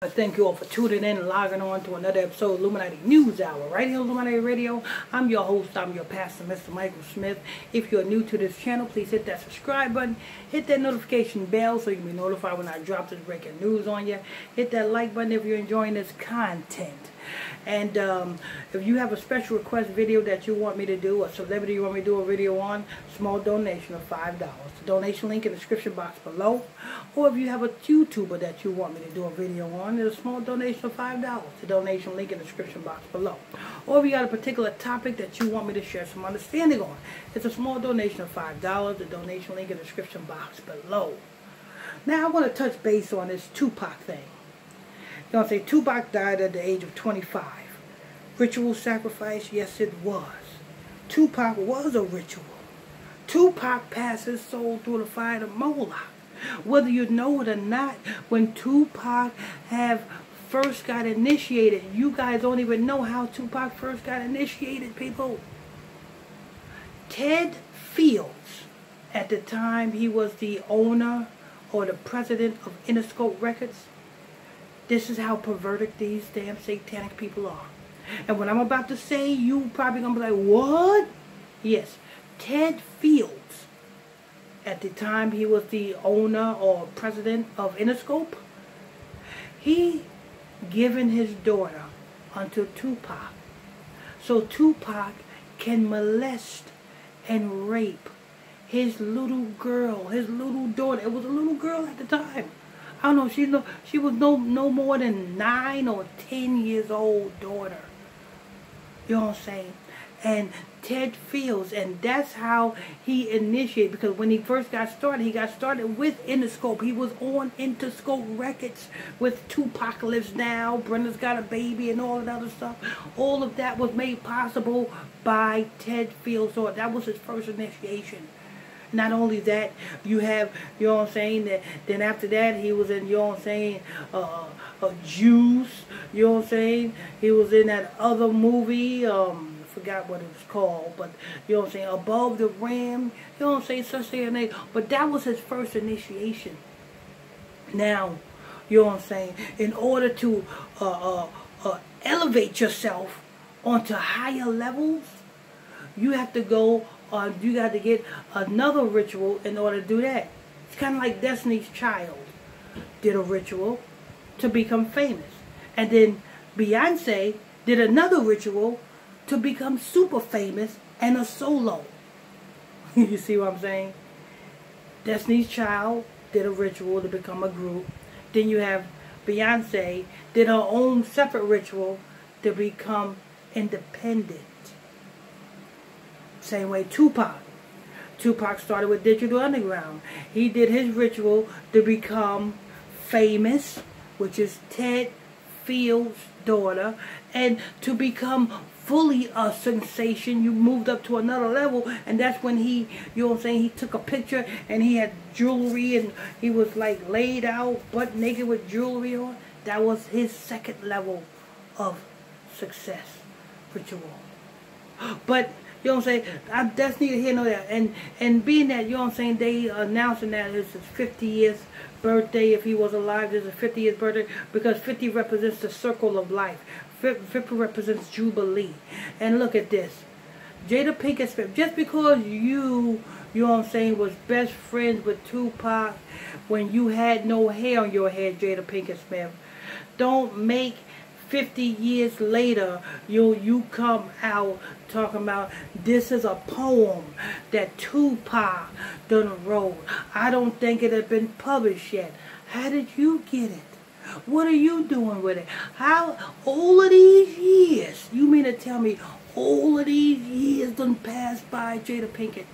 Thank you all for tuning in and logging on to another episode of Illuminati News Hour right here on Illuminati Radio. I'm your host, I'm your pastor, Mr. Michael Smith. If you're new to this channel, please hit that subscribe button, hit that notification bell so you can be notified when I drop this breaking news on you. Hit that like button if you're enjoying this content. And if you have a special request video that you want me to do, a celebrity you want me to do a video on, small donation of $5. The donation link in the description box below. Or if you have a YouTuber that you want me to do a video on, there's a small donation of $5. The donation link in the description box below. Or if you got a particular topic that you want me to share some understanding on, it's a small donation of $5. The donation link in the description box below. Now I want to touch base on this Tupac thing. You know what I'm saying? Tupac died at the age of 25. Ritual sacrifice? Yes, it was. Tupac was a ritual. Tupac passed his soul through the fire of Moloch. Whether you know it or not, when Tupac first got initiated, you guys don't even know how Tupac first got initiated, people. Ted Fields, at the time he was the owner or the president of Interscope Records. This is how perverted these damn satanic people are. And what I'm about to say, you probably going to be like, what? Yes, Ted Fields, at the time he was the owner or president of Interscope, he given his daughter unto Tupac. So Tupac can molest and rape his little girl, his little daughter. It was a little girl at the time. I don't know, she was no more than 9 or 10 years old daughter. You know what I'm saying? And Ted Fields, and that's how he initiated, because when he first got started, he got started with Interscope. He was on Interscope Records with Tupac Lives Now, Brenda's Got a Baby, and all that other stuff. All of that was made possible by Ted Fields. So that was his first initiation. Not only that, you have, you know what I'm saying, then after that, he was in, you know what I'm saying, Juice, you know what I'm saying, he was in that other movie, forgot what it was called, but, you know what I'm saying, Above the Rim, you know what I'm saying, such a name, but that was his first initiation. Now, you know what I'm saying, in order to elevate yourself onto higher levels, you have to go you got to get another ritual in order to do that. It's kind of like Destiny's Child did a ritual to become famous. And then Beyonce did another ritual to become super famous and a solo. You see what I'm saying? Destiny's Child did a ritual to become a group. Then you have Beyonce did her own separate ritual to become independent. Same way Tupac. Tupac started with Digital Underground. He did his ritual to become famous, which is Ted Fields' daughter, and to become fully a sensation. You moved up to another level, and that's when he, you know what I'm saying, he took a picture and he had jewelry and he was like laid out butt naked with jewelry on. That was his second level of success ritual. But you know what I'm saying? I just need to hear know that. And being that, you know what I'm saying, they announcing that it's his 50th birthday. If he was alive, it's his 50th birthday, because 50 represents the circle of life. 50 represents Jubilee. And look at this. Jada Pinkett Smith, just because you know what I'm saying, was best friends with Tupac when you had no hair on your head, Jada Pinkett Smith, don't make 50 years later, you come out talking about this is a poem that Tupac done wrote. I don't think it had been published yet. How did you get it? What are you doing with it? How all of these years? You mean to tell me all of these years done passed by, Jada Pinkett?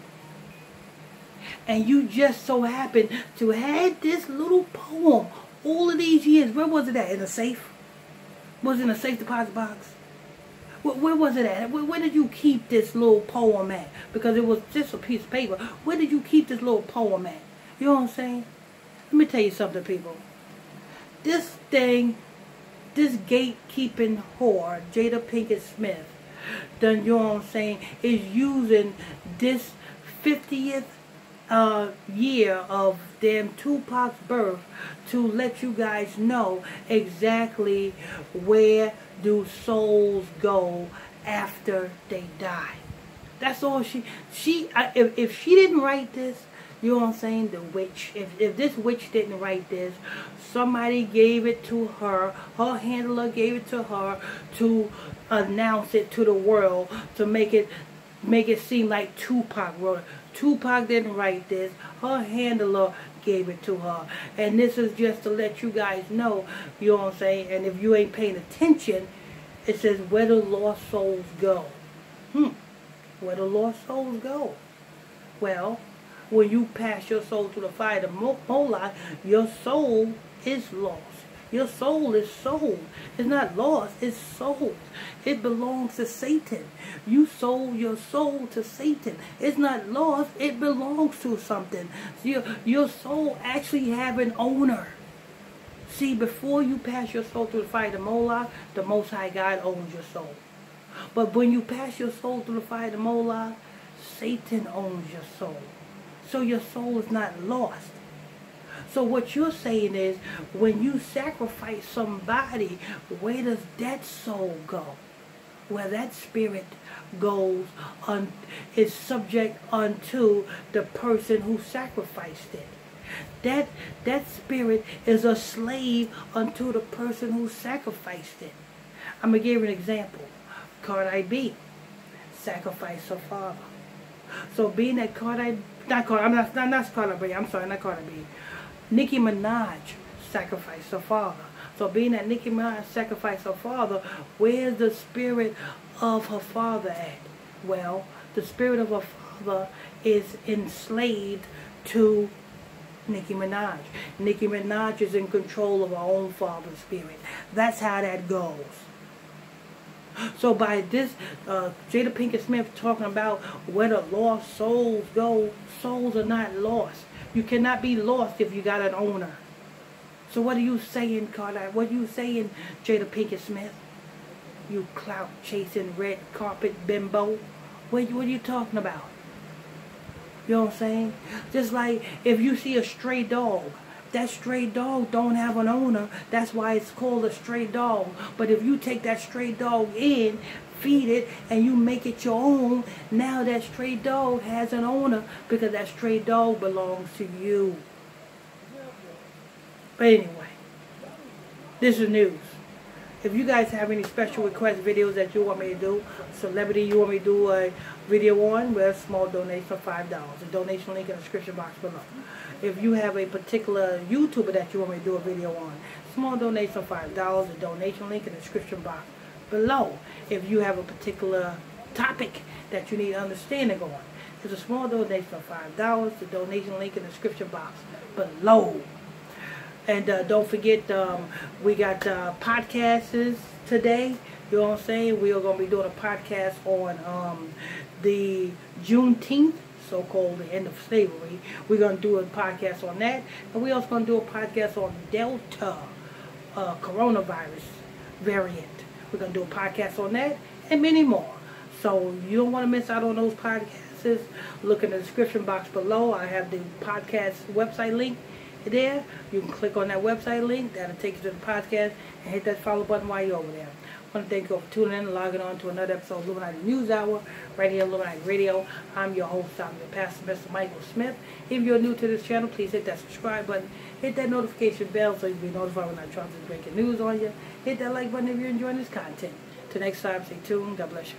And you just so happened to have this little poem all of these years. Where was it at? In a safe? Was it in a safe deposit box? Where was it at? Where did you keep this little poem at? Because it was just a piece of paper. Where did you keep this little poem at? You know what I'm saying? Let me tell you something, people. This thing, this gatekeeping whore, Jada Pinkett Smith, done, you know what I'm saying, is using this 50th year of damn Tupac's birth to let you guys know exactly where do souls go after they die. That's all if she didn't write this, you know what I'm saying, the witch, if this witch didn't write this, somebody gave it to her, her handler gave it to her to announce it to the world, to make it seem like Tupac wrote it. Tupac didn't write this, her handler gave it to her. And this is just to let you guys know, you know what I'm saying, and if you ain't paying attention, it says where the lost souls go. Where the lost souls go? Well, when you pass your soul through the fire of Moloch, your soul is lost. Your soul is sold. It's not lost, it's sold. It belongs to Satan. You sold your soul to Satan. It's not lost, it belongs to something. Your soul actually have an owner. See, before you pass your soul through the fire of Moloch, the Most High God owns your soul. But when you pass your soul through the fire of Moloch, Satan owns your soul. So your soul is not lost. So what you're saying is, when you sacrifice somebody, where does that soul go? Where that spirit goes is subject unto the person who sacrificed it. That spirit is a slave unto the person who sacrificed it. I'm going to give you an example. Cardi B sacrificed her father. So being that Nicki Minaj sacrificed her father. So being that Nicki Minaj sacrificed her father, where's the spirit of her father at? Well, the spirit of her father is enslaved to Nicki Minaj. Nicki Minaj is in control of her own father's spirit. That's how that goes. So by this, Jada Pinkett Smith talking about where the lost souls go, souls are not lost. You cannot be lost if you got an owner. So what are you saying, Carter? What are you saying, Jada Pinkett Smith? You clout chasing red carpet bimbo? What are you talking about? You know what I'm saying? Just like if you see a stray dog, that stray dog don't have an owner. That's why it's called a stray dog. But if you take that stray dog in, feed it, and you make it your own, now that stray dog has an owner because that stray dog belongs to you. But anyway, this is news. If you guys have any special request videos that you want me to do, celebrity you want me to do a video on, well, small donation of $5. The donation link in the description box below. If you have a particular YouTuber that you want me to do a video on, small donation of $5. The donation link in the description box below. If you have a particular topic that you need understanding on, it's a small donation of $5. The donation link in the description box below. And don't forget, we got podcasts today. You know what I'm saying? We are going to be doing a podcast on the Juneteenth, so-called the end of slavery. We're going to do a podcast on that. And we're also going to do a podcast on Delta coronavirus variant. We're going to do a podcast on that and many more. So you don't want to miss out on those podcasts. Look in the description box below. I have the podcast website link there. You can click on that website link. That'll take you to the podcast and hit that follow button while you're over there. I want to thank you for tuning in and logging on to another episode of Illuminati News Hour right here on Illuminati Radio. I'm your host, I'm your pastor, Mr. Michael Smith. If you're new to this channel, please hit that subscribe button. Hit that notification bell so you'll be notified when I drop this breaking news on you. Hit that like button if you're enjoying this content. Till next time, stay tuned. God bless you.